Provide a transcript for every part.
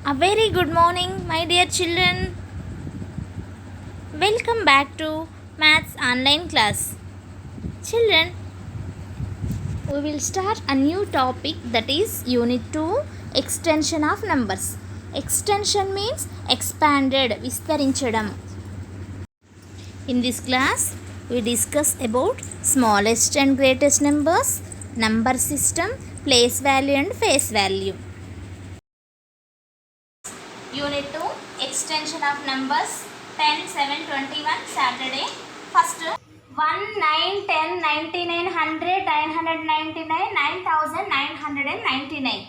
A very good morning, my dear children. Welcome back to Maths online class. Children, we will start a new topic, that is Unit 2, Extension of Numbers. Extension means expanded, vistarinchadam. In this class, we discuss about smallest and greatest numbers, number system, place value and face value. Unit 2, Extension of Numbers, 10, 7, 21, Saturday. First, 1, 9, 10, 99, 100, 999, 9999.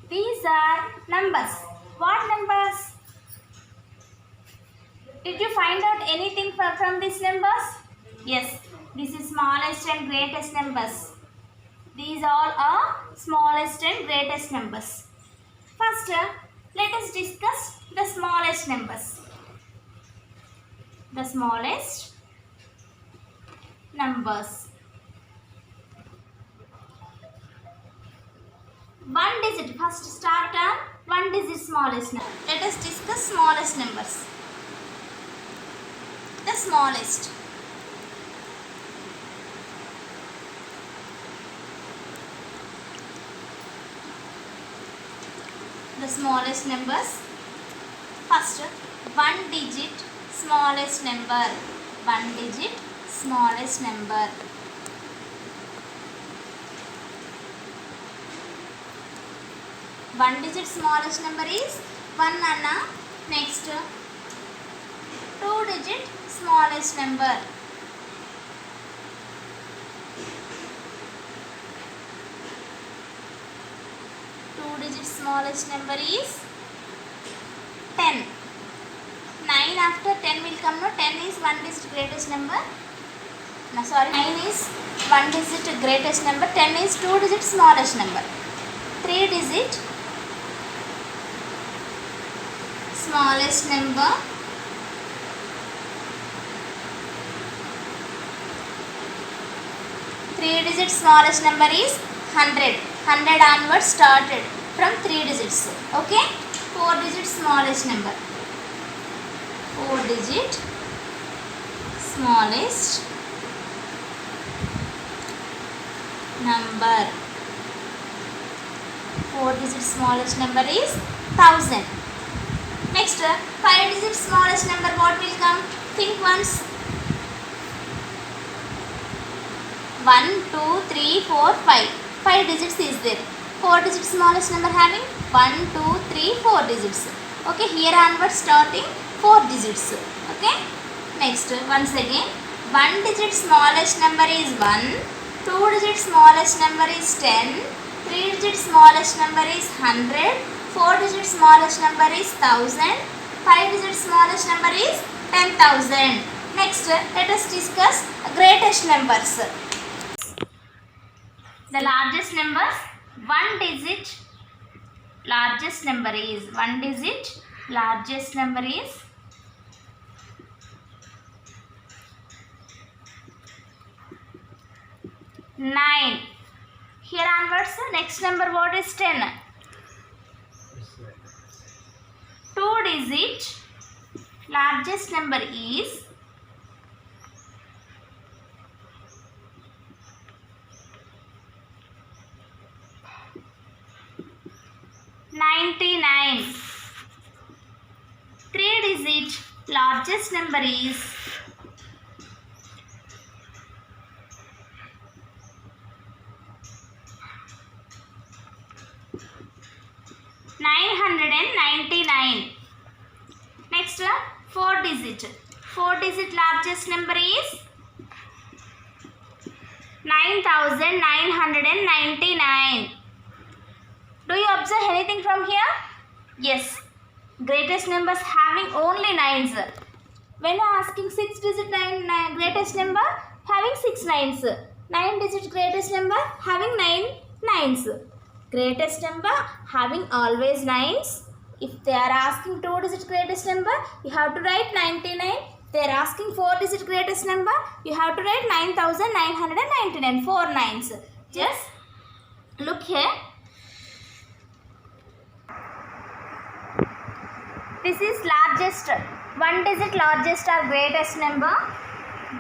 These are numbers. What numbers? Did you find out anything from these numbers? Yes, this is smallest and greatest numbers. These all are smallest and greatest numbers. First, let us discuss the smallest numbers. The smallest numbers. One digit. First start on one digit smallest number. Let us discuss smallest numbers. The smallest. The smallest numbers. First, one digit smallest number. One digit smallest number. One digit smallest number is 1 anna. Next, two digit smallest number. Two digit smallest number is 10. 9 after 10 will come. No, 10 is one digit greatest number. No, sorry, 9 is one digit greatest number. 10 is two digit smallest number. Three digit smallest number. Three digit smallest number is 100. 100 onwards started from 3 digits. Okay. 4 digit smallest number. 4 digit smallest number. 4 digit smallest number is 1000. Next, 5 digit smallest number, what will come? Think once. 1, 2, 3, 4, 5. 5 digits is there. 4 digit smallest number having 1, 2, 3, 4 digits. Okay, here onwards starting 4 digits. Okay. Next, once again, 1 digit smallest number is 1. 2 digit smallest number is 10. 3 digit smallest number is 100. 4 digit smallest number is 1000. 5 digit smallest number is 10,000. Next, let us discuss greatest numbers. The largest numbers, one digit largest number is 1 digit largest number is 9. Here onwards, next number what is 10? 2 digit largest number is 99. 3 digit largest number is 999. Next, 4 digit. 4 digit largest number is 9999. Do you observe anything from here? Yes. Greatest numbers having only 9s. When asking 6 digit greatest number, having 6 9s. 9 digit greatest number, having 9 9s. Greatest number having always 9s. If they are asking 2 digit greatest number, you have to write 99. They are asking 4 digit greatest number, you have to write 9999. 4 9s. Just look here. This is largest, one digit largest or greatest number.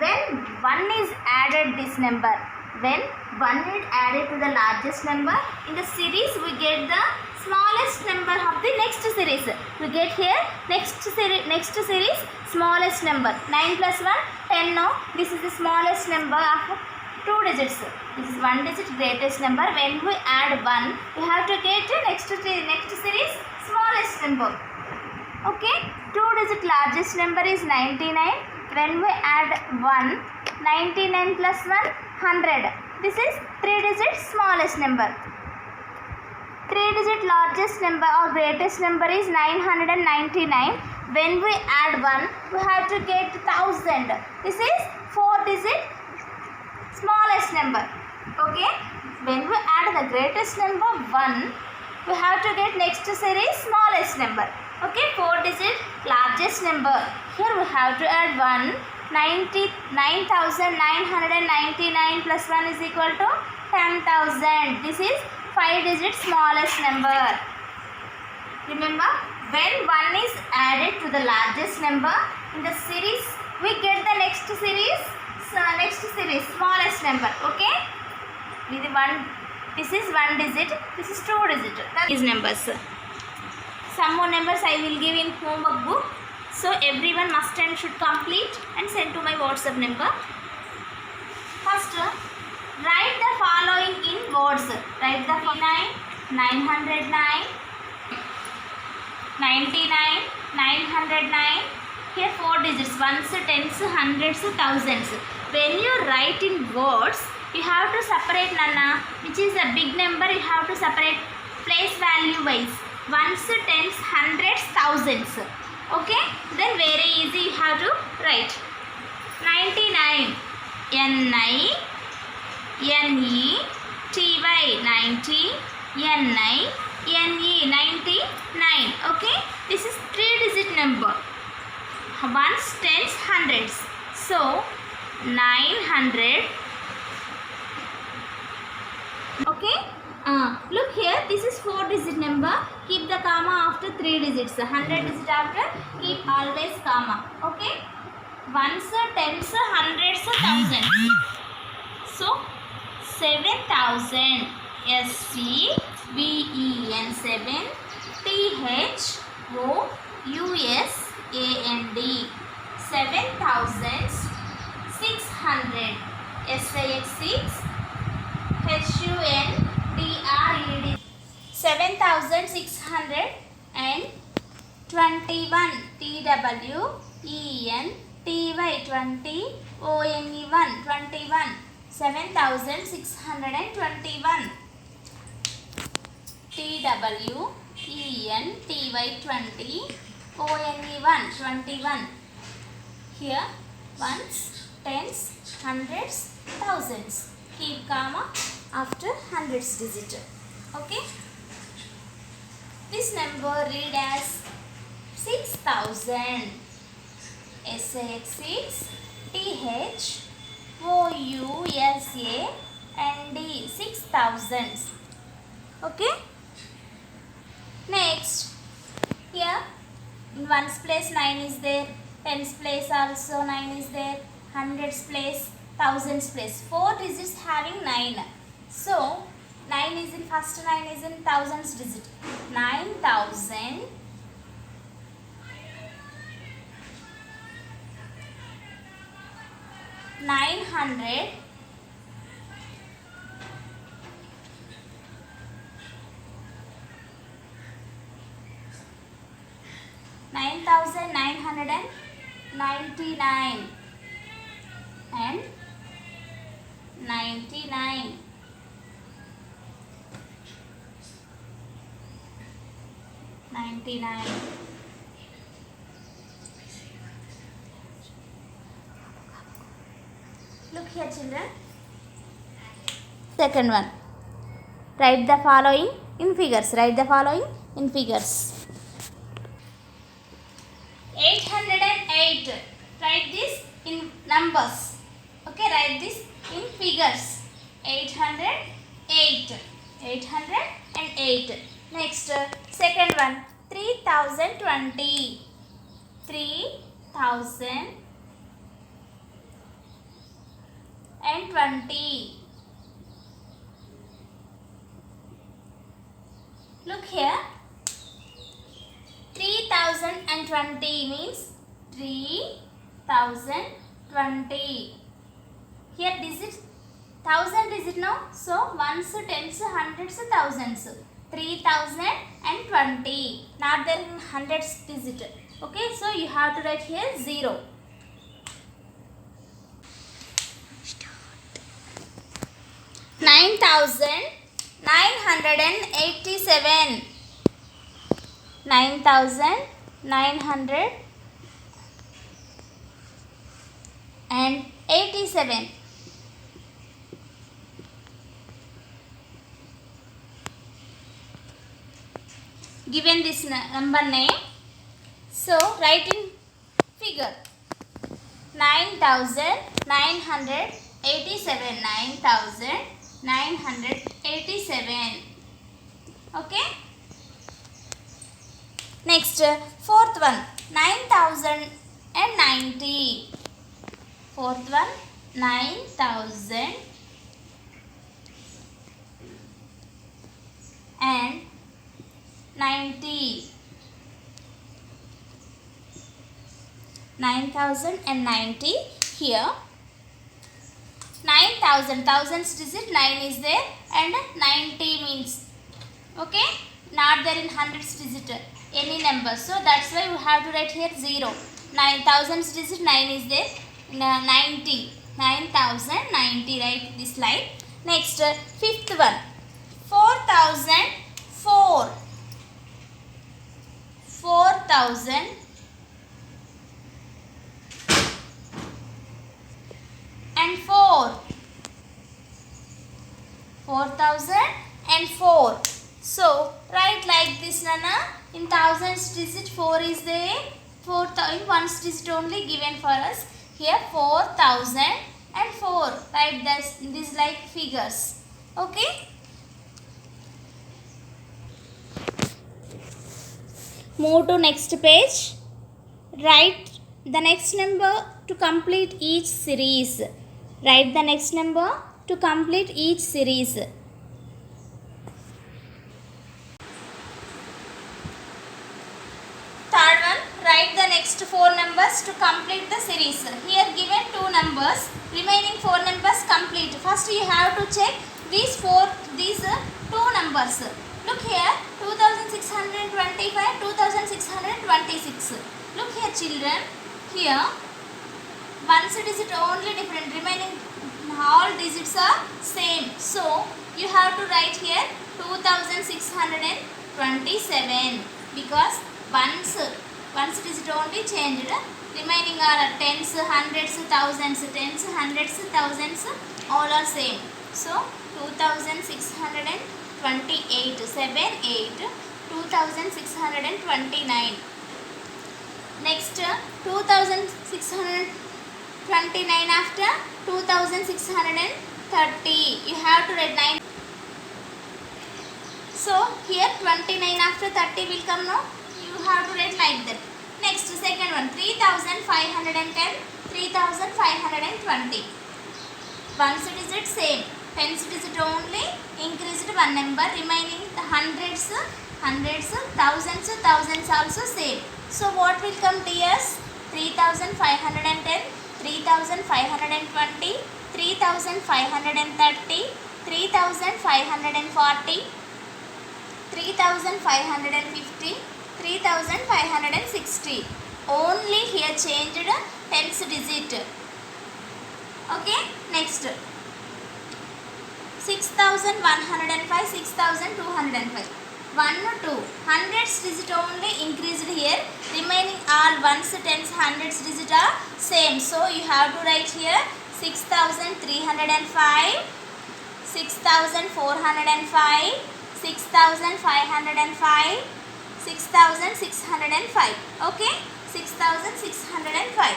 When 1 is added this number, when 1 is added to the largest number, in the series we get the smallest number of the next series. We get here next series smallest number. 9 plus 1, 10 no. This is the smallest number of 2 digits. This is 1 digit greatest number. When we add 1, we have to get the next series smallest number. Okay, 2 digit largest number is 99. When we add 1, 99 plus 1, 100. This is 3 digit smallest number. 3 digit largest number or greatest number is 999. When we add 1, we have to get 1000. This is 4 digit smallest number. Okay, when we add the greatest number 1, we have to get next series smallest number. Okay, 4 digit largest number. Here we have to add 1. 99,999 plus 1 is equal to 10,000. This is 5 digit smallest number. Remember, when 1 is added to the largest number in the series, we get the next series smallest number. Okay, this is 1 digit, this is 2 digit. These numbers. Some more numbers I will give in homework book. So everyone must and should complete and send to my WhatsApp number. First, write the following in words. Write the 909, 99, 909. Here 4 digits, ones, tens, hundreds, thousands. When you write in words, you have to separate, Nana, which is a big number. You have to separate place value wise. Ones, tens, hundreds, thousands. Okay, then very easy you have to write. 99, N-I-N-E-T-Y, 90, N-I-N-E, 99. Okay, this is 3 digit number. Ones, tens, hundreds. So 900. Okay, look here, this is 4 digit number. Keep the comma after 3 digits. 100 digit after, keep always comma. Okay, ones, tens, hundreds, thousands. So 7,000, S-C-V-E-N, 7, T-H-O-U-S-A-N-D, 7,600, S-I-X-6, H-U-N-D-R-E-D, 7,621, T-W-E-N-T-Y, 20, O-N-E-1, 21, 7,621, T-W-E-N-T-Y, 20, O-N-E-1, 21. Here ones, tens, hundreds, thousands. Keep comma after hundreds digit. Okay, this number read as 6,000, S-A-X-6, T-H-O-U-S-A-N-D, 6,000. Okay, next, here in ones place 9 is there, tens place also 9 is there, hundreds place, thousands place. 4 digits having 9. So 9 is in first, 9 is in thousands digit. 9,000, 900, 9,999 and 99. 99. Look here, children. Second one. Write the following in figures. Write the following in figures. 808. Write this in numbers. Okay, write this in figures. 808. 808. Next, second one. 3020. 3020. Look here. 3020 means 3020. Here digit 1000 digit now. So ones, tens, hundreds, thousands. 3020. Not there in hundreds digit. Okay, so you have to write here 0. Start. 9987. 9987. Given this number name, so write in figure. 9987. 9987. Okay. Next, fourth one, 9090. Fourth one, 9090. 9090. Here 9000, thousands digit 9 is there and 90 means, okay, not there in hundreds digit any number, so that's why we have to write here 0. 9000 digit 9 is there. 90, 9090, write this line. Next, fifth one, 4004. 4000 and 4. 4004. So write like this, Nana. In thousands digit 4 is there. 4,000 ones digit only given for us. Here 4004. Write this like figures. Okay. Move to next page. Write the next number to complete each series. Write the next number to complete each series. Third one, write the next 4 numbers to complete the series. Here given 2 numbers, remaining 4 numbers complete. First you have to check these 2 numbers. Look here, 2625, 2626. Look here children, here ones digit only different, remaining all digits are same. So you have to write here 2627 because ones digit only changed, remaining are tens, hundreds, thousands, tens, hundreds, thousands, all are same. So 2628, 2629. Next 2629 after 2630. You have to write 9. So here 29 after 30 will come now. You have to write like that. Next second one, 3510, 3520. Ones digit same. Tens digit only increased one number, remaining the hundreds, thousands also same. So what will come dears? 3510, 3520, 3530, 3540, 3550, 3560. Only here changed tens digit. Okay, next 6105, 6205. 1, 2. Hundreds digit only increased here. Remaining all ones, tens, hundreds digit are same. So you have to write here 6305, 6405, 6505, 6605. Okay, 6605.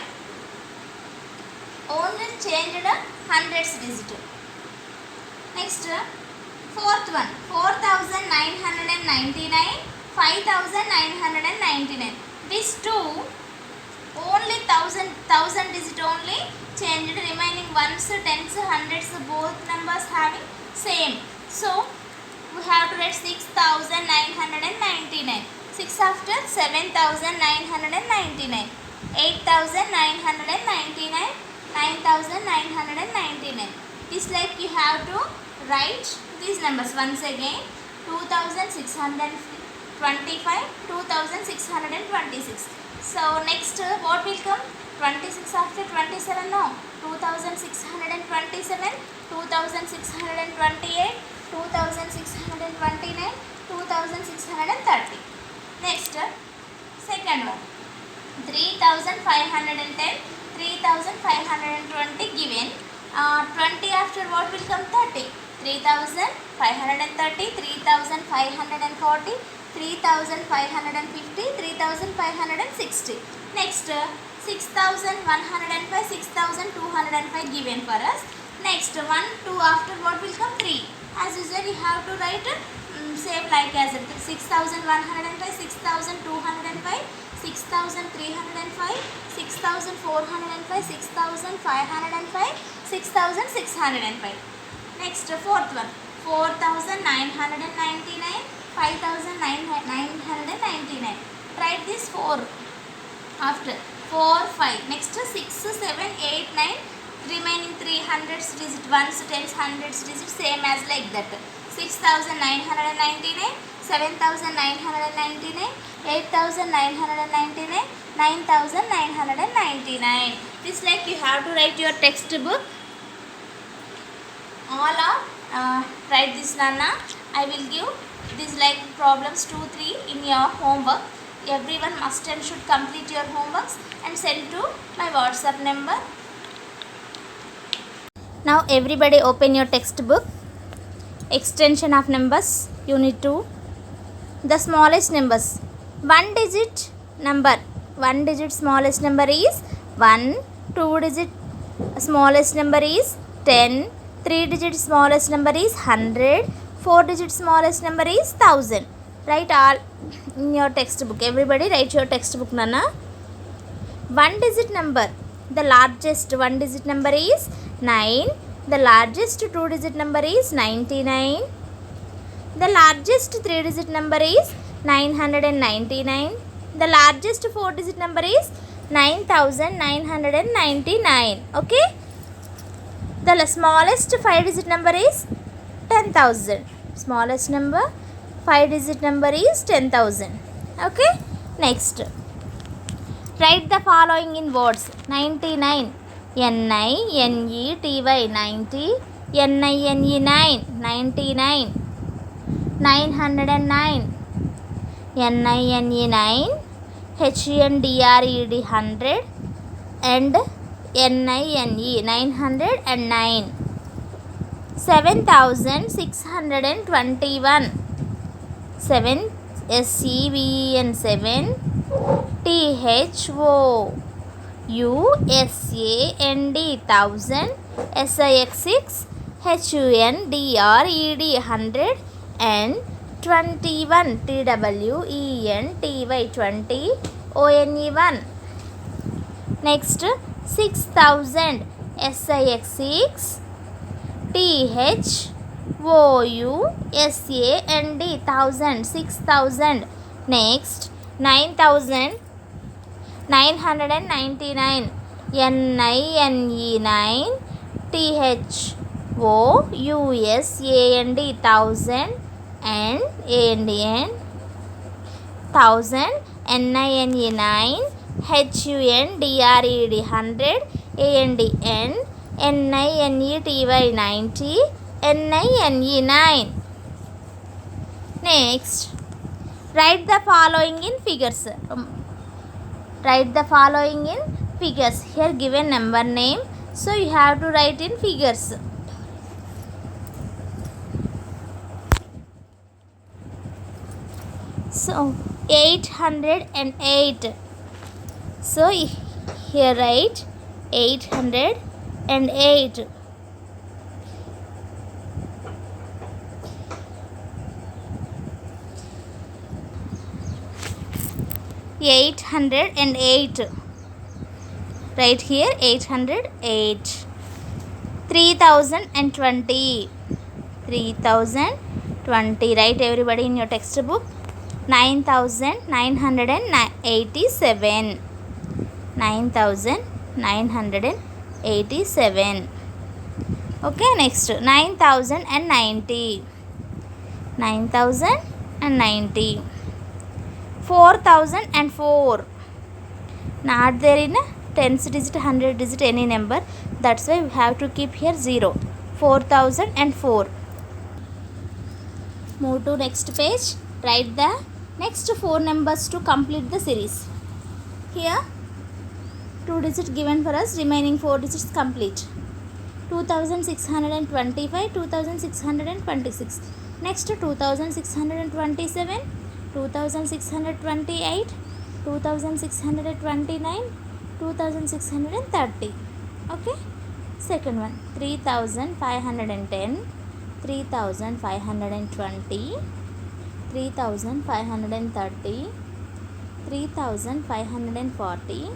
Only changed hundreds digit. Next, fourth one, 4999, 5999. These two only thousand digit only changed, remaining ones, tens, hundreds, both numbers having same. So we have to write 6999. 6 after 7999, 8999, 9999. This like you have to write these numbers once again. 2625, 2626. So next what will come? 26 after 27, no. 2627, 2628, 2629, 2630. Next second one. 3510, 3520 given. 20 after what will come? 30. 3530, 3540, 3550, 3560. Next 6105, 6205 given for us. Next 1, 2 after what will come? 3. As usual you have to write same like as 6105, 6205, 6305, 6405, 6505, 6605. Next fourth one. 4999, 5999. Write this 4 after 4, 5. Next 6, 7, 8, 9. Remaining 300s digit, 1s, 10s, 100s digit same as like that. 6999, 7999, 8999, 9999. This like you have to write your textbook. All are write this, Nana. I will give this like problems 2, 3 in your homework. Everyone must and should complete your homeworks and send to my WhatsApp number. Now everybody open your textbook. Extension of numbers, unit 2. The smallest numbers. 1 digit number. 1 digit smallest number is 1. 2 digit smallest number is 10. 3 digit smallest number is 100. 4 digit smallest number is 1000. Write all in your textbook. Everybody write your textbook, Nana. 1 digit number. The largest 1 digit number is 9. The largest 2 digit number is 99. The largest 3 digit number is 999. The largest 4 digit number is 9999. Okay. The smallest 5 digit number is 10,000. Smallest number 5 digit number is 10,000. Okay. Next. Write the following in words. 99. N-I-N-E-T-Y 90. N-I-N-E 9. 99. 909. N-I-N-E 9. H-U-N-D-R-E-D 100. And N-I-N-E 909. 7621. 7 S-E-V-E-N 7. T-H-O-U-S-A-N-D 1000. S-I-X 6. H-U-N-D-R-E-D 100. And 21. T-W-E-N-T-Y 20. O-N-E 1. Next 6000. S-I-X 6. T-H-O-U-S-A-N-D 1000. 6000. Next 9000. 999. N-I-N-E 9. T-H-O-U-S-A-N-D 1000. And A-N-D-N 1000. N-I-N-E 9. H-U-N-D-R-E-D 100. A-N-D-N. N-I-N-E-T-Y 90. N-I-N-E 9. Next, write the following in figures. Write the following in figures. Here given number name, so you have to write in figures. So 808. So here write 808. 808. Right here 808. 3020. 3020. Write everybody in your textbook. 9987. 9987. Okay, next 9090. 9090. 4004. Not there in a tens digit, 100 digit, any number. That's why we have to keep here 0. 4004. Move to next page. Write the next 4 numbers to complete the series. Here 2 digits given for us, remaining 4 digits complete. 2625, 2626. Next 2627, 2628, 2629, 2630. Okay. Second one 3510, 3520, 3530, 3540,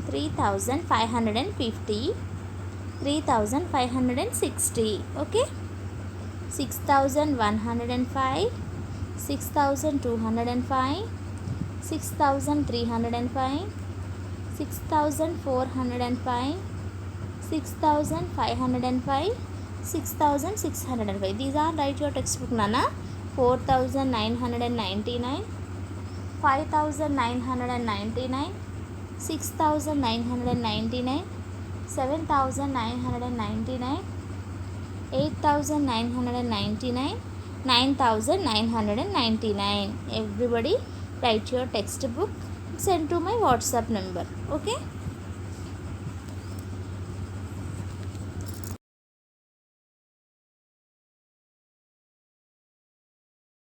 3550, 3560. Okay. 6105, 6205, 6305, 6405, 6505, 6605. These are write your textbook, Nana. 4999, 5999, 6999, 7999, 8999, 9999. Everybody write your textbook, send to my WhatsApp number. Okay.